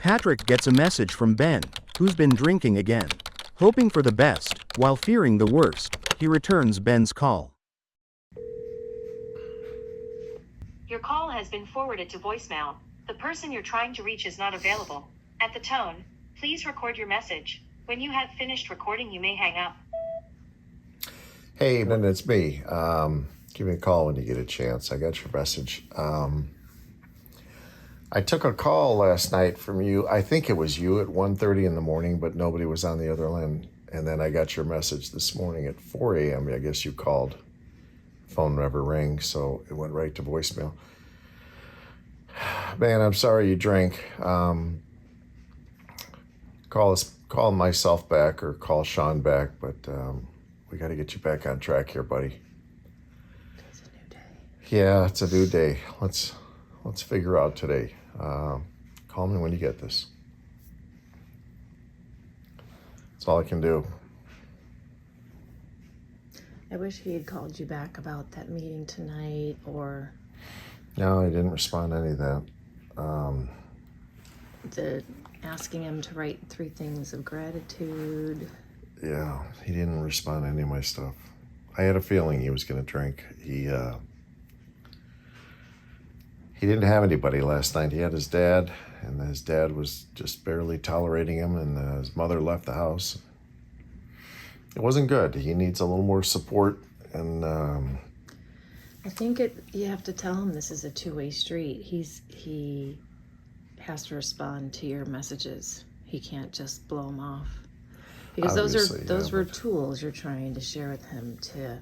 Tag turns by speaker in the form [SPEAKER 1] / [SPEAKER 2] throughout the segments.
[SPEAKER 1] Patrick gets a message from Ben, who's been drinking again. Hoping for the best, while fearing the worst, he returns Ben's call.
[SPEAKER 2] Your call has been forwarded to voicemail. The person you're trying to reach is not available. At the tone, please record your message. When you have finished recording, you may hang up.
[SPEAKER 3] Hey, Ben, it's me. Give me a call when you get a chance. I got your message. I took a call last night from you. I think it was you at 1:30 in the morning, but nobody was on the other line. And then I got your message this morning at 4 a.m. I guess you called. Phone never rang, so it went right to voicemail. Man, I'm sorry you drank. Call myself back or call Sean back, but we got to get you back on track here, buddy.
[SPEAKER 4] It's a new day.
[SPEAKER 3] Yeah, it's a new day. Let's figure out today. Call me when you get this. That's all I can do.
[SPEAKER 4] I wish he had called you back about that meeting tonight, or
[SPEAKER 3] No, he didn't respond to any of that.
[SPEAKER 4] the asking him to write 3 things of gratitude.
[SPEAKER 3] Yeah, he didn't respond to any of my stuff. I had a feeling he was going to drink. He didn't have anybody last night. He had his dad, and his dad was just barely tolerating him, and his mother left the house. It wasn't good. He needs a little more support, and
[SPEAKER 4] I think you have to tell him this is a 2-way street. He has to respond to your messages. He can't just blow them off. Because those were tools you're trying to share with him to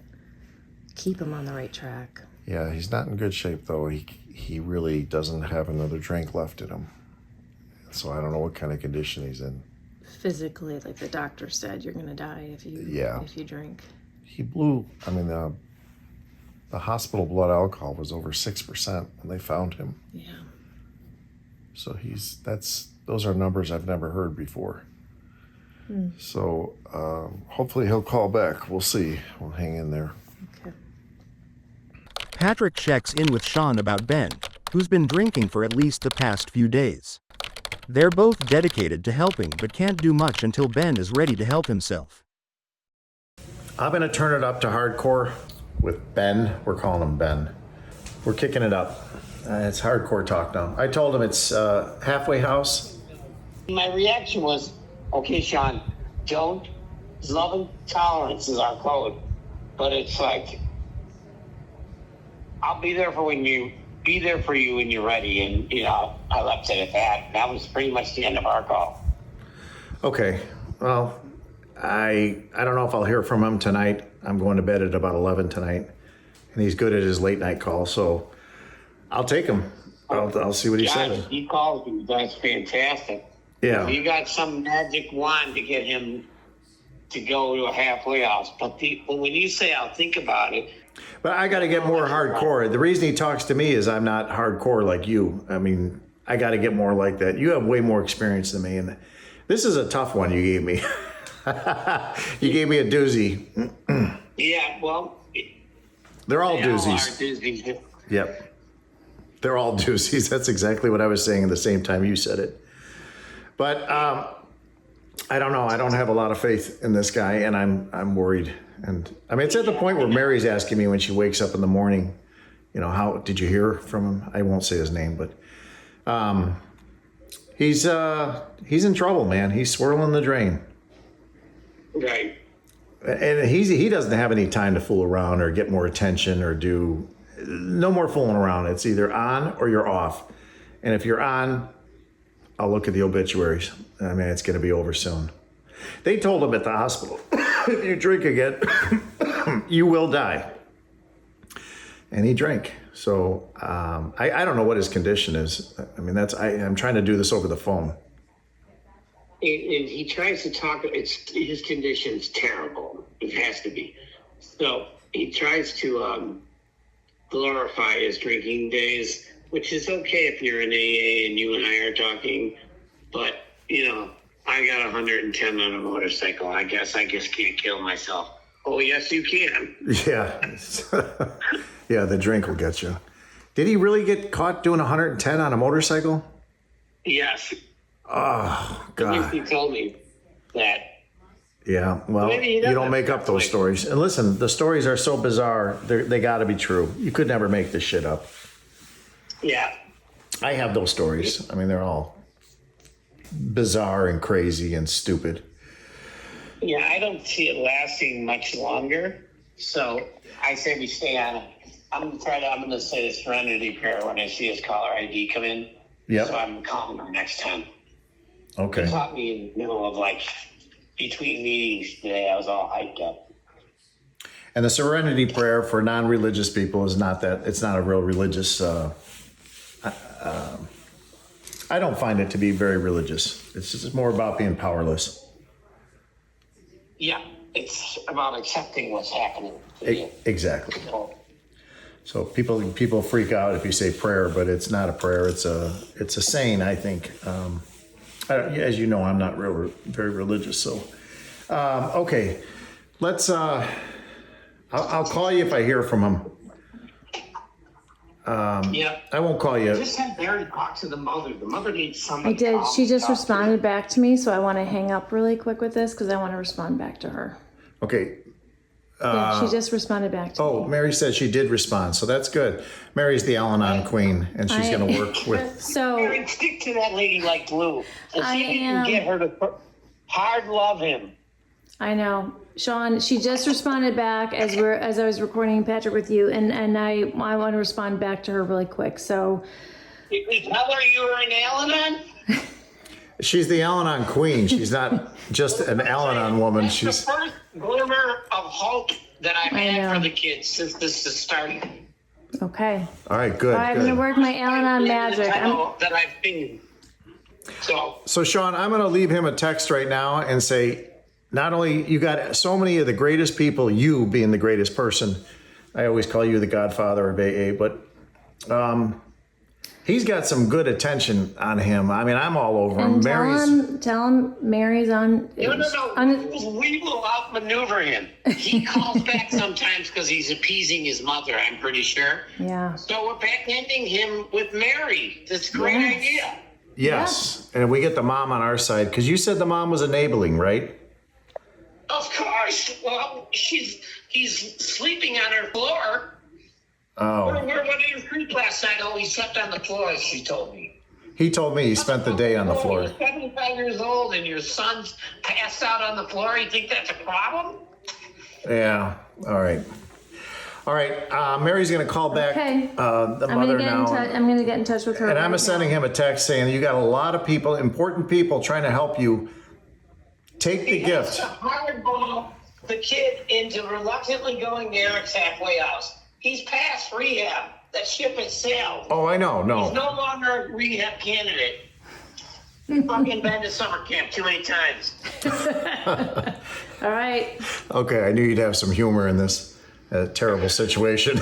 [SPEAKER 4] keep him on the right track.
[SPEAKER 3] yeah, he's not in good shape, though. He really doesn't have another drink left in him. So I don't know what kind of condition he's in.
[SPEAKER 4] Physically, like the doctor said, you're gonna die if you drink.
[SPEAKER 3] He blew, the hospital blood alcohol was over 6% when they found him.
[SPEAKER 4] Yeah.
[SPEAKER 3] So those are numbers I've never heard before. So hopefully he'll call back. We'll see. We'll hang in there.
[SPEAKER 4] Okay.
[SPEAKER 1] Patrick checks in with Sean about Ben, who's been drinking for at least the past few days. They're both dedicated to helping but can't do much until Ben is ready to help himself.
[SPEAKER 3] I'm going to turn it up to hardcore with Ben. We're calling him Ben. We're kicking it up. It's hardcore talk now. I told him it's halfway house.
[SPEAKER 5] My reaction was, okay, Sean, don't. Love and tolerance is our code. But it's like, I'll be there for you when you're ready. And, I left it at that. That was pretty much the end of our call.
[SPEAKER 3] Okay. Well, I don't know if I'll hear from him tonight. I'm going to bed at about 11 tonight. And he's good at his late night call, so I'll take him. I'll see what he says.
[SPEAKER 5] He calls you. That's fantastic.
[SPEAKER 3] Yeah.
[SPEAKER 5] You got some magic wand to get him to go to a halfway house. But when you say I'll think about it.
[SPEAKER 3] But I got to get more hardcore. The reason he talks to me is I'm not hardcore like you. I got to get more like that. You have way more experience than me. And this is a tough one you gave me. You gave me a doozy.
[SPEAKER 5] Yeah, well.
[SPEAKER 3] They're all
[SPEAKER 5] they
[SPEAKER 3] doozies.
[SPEAKER 5] All are doozies.
[SPEAKER 3] Yep. They're all doozies. That's exactly what I was saying at the same time you said it. But I don't know. I don't have a lot of faith in this guy, and I'm worried. And it's at the point where Mary's asking me when she wakes up in the morning, how did you hear from him? I won't say his name, but he's in trouble, man. He's swirling the drain.
[SPEAKER 5] Right.
[SPEAKER 3] And he doesn't have any time to fool around or get more attention or do no more fooling around. It's either on or you're off. And if you're on, I'll look at the obituaries. It's going to be over soon. They told him at the hospital, if you drink again, you will die. And he drank. So I don't know what his condition is. I'm trying to do this over the phone.
[SPEAKER 5] And he tries to talk. His condition's terrible. It has to be. So he tries to glorify his drinking days, which is okay if you're in AA and you and I are talking. But I got 110 on a motorcycle. I guess I just can't kill myself. Oh yes, you can.
[SPEAKER 3] Yeah, yeah. The drink will get you. Did he really get caught doing 110 on a motorcycle?
[SPEAKER 5] Yes.
[SPEAKER 3] Oh,
[SPEAKER 5] At least
[SPEAKER 3] God.
[SPEAKER 5] he told me that.
[SPEAKER 3] Yeah, well,
[SPEAKER 5] Maybe he
[SPEAKER 3] you
[SPEAKER 5] doesn't
[SPEAKER 3] don't make up those
[SPEAKER 5] like-
[SPEAKER 3] stories. And listen, the stories are so bizarre, they got to be true. You could never make this shit up.
[SPEAKER 5] Yeah.
[SPEAKER 3] I have those stories. I mean, they're all bizarre and crazy and stupid.
[SPEAKER 5] Yeah, I don't see it lasting much longer. So I say we stay on it. I'm gonna say the serenity prayer when I see his caller ID come in.
[SPEAKER 3] Yep.
[SPEAKER 5] So I'm calling him next time.
[SPEAKER 3] Okay.
[SPEAKER 5] He caught me in the middle of between meetings today. I was all hyped up.
[SPEAKER 3] And the serenity prayer for non-religious people is not that, it's not a real religious, I don't find it to be very religious. It's just more about being powerless.
[SPEAKER 5] Yeah, it's about accepting what's happening. To you.
[SPEAKER 3] Exactly.
[SPEAKER 5] So,
[SPEAKER 3] So people freak out if you say prayer, but it's not a prayer. It's a saying, I think. As you know, I'm not very religious. So, okay, let's. I'll call you if I hear from him.
[SPEAKER 5] yeah.
[SPEAKER 3] I won't call you.
[SPEAKER 5] Just have Barry talk to the mother. The mother needs
[SPEAKER 4] I
[SPEAKER 5] somebody.
[SPEAKER 4] did.
[SPEAKER 5] to
[SPEAKER 4] She just
[SPEAKER 5] talk to.
[SPEAKER 4] responded back to me, so I want to hang up really quick with this because I want to respond back to her.
[SPEAKER 3] Okay.
[SPEAKER 4] Yeah, she just responded back to
[SPEAKER 3] Oh,
[SPEAKER 4] me.
[SPEAKER 3] Mary said she did respond, so that's good. Mary's the Al-Anon queen, and she's going to work with.
[SPEAKER 4] So
[SPEAKER 5] Barry, stick to that lady like glue. And
[SPEAKER 4] I
[SPEAKER 5] see if you
[SPEAKER 4] am.
[SPEAKER 5] can get her to hard love him.
[SPEAKER 4] I know, Sean. She just responded back as I was recording Patrick with you, and I want to respond back to her really quick. So
[SPEAKER 5] Did you tell her you were an Al-Anon?
[SPEAKER 3] She's the Al-Anon queen. She's not just an Al-Anon woman.
[SPEAKER 5] That's
[SPEAKER 3] She's.
[SPEAKER 5] the first glimmer of hope that I've
[SPEAKER 4] I
[SPEAKER 5] had
[SPEAKER 4] know.
[SPEAKER 5] for the kids since this has started.
[SPEAKER 4] okay.
[SPEAKER 3] All right, good.
[SPEAKER 4] I'm gonna
[SPEAKER 3] Good.
[SPEAKER 4] work my Al-Anon magic.
[SPEAKER 5] That I've been.
[SPEAKER 3] So, Sean, I'm going to leave him a text right now and say, not only you got so many of the greatest people, you being the greatest person. I always call you the godfather of AA, but he's got some good attention on him. I mean, I'm all over him.
[SPEAKER 4] And tell him Mary's on.
[SPEAKER 5] No. We will outmaneuver him. He calls back sometimes because he's appeasing his mother, I'm pretty sure.
[SPEAKER 4] Yeah.
[SPEAKER 5] So we're back-ending him with Mary. That's a great
[SPEAKER 4] Yes.
[SPEAKER 5] idea.
[SPEAKER 3] Yes. And we get the mom on our side, because you said the mom was enabling, right?
[SPEAKER 5] Of course. Well, he's sleeping on her floor.
[SPEAKER 3] Oh,
[SPEAKER 5] Where did you sleep last night? Oh, he slept on the floor, she told me.
[SPEAKER 3] he told me he spent the day on the floor.
[SPEAKER 5] You're 75 years old and your son's passed out on the floor. You think that's a problem?
[SPEAKER 3] Yeah. All right. All right. Mary's going to call back
[SPEAKER 4] Okay.
[SPEAKER 3] the mother now.
[SPEAKER 4] I'm gonna get in touch with her.
[SPEAKER 3] And I'm
[SPEAKER 4] right
[SPEAKER 3] sending
[SPEAKER 4] now.
[SPEAKER 3] him a text saying, you got a lot of people, important people trying to help you. Take the
[SPEAKER 5] He has
[SPEAKER 3] gift.
[SPEAKER 5] to hardball the kid into reluctantly going to Eric's halfway house. He's past rehab. That ship has sailed.
[SPEAKER 3] Oh, I know.
[SPEAKER 5] He's
[SPEAKER 3] No.
[SPEAKER 5] no longer a rehab candidate. He's fucking been to summer camp too many times.
[SPEAKER 4] All right.
[SPEAKER 3] Okay. I knew you'd have some humor in this terrible situation.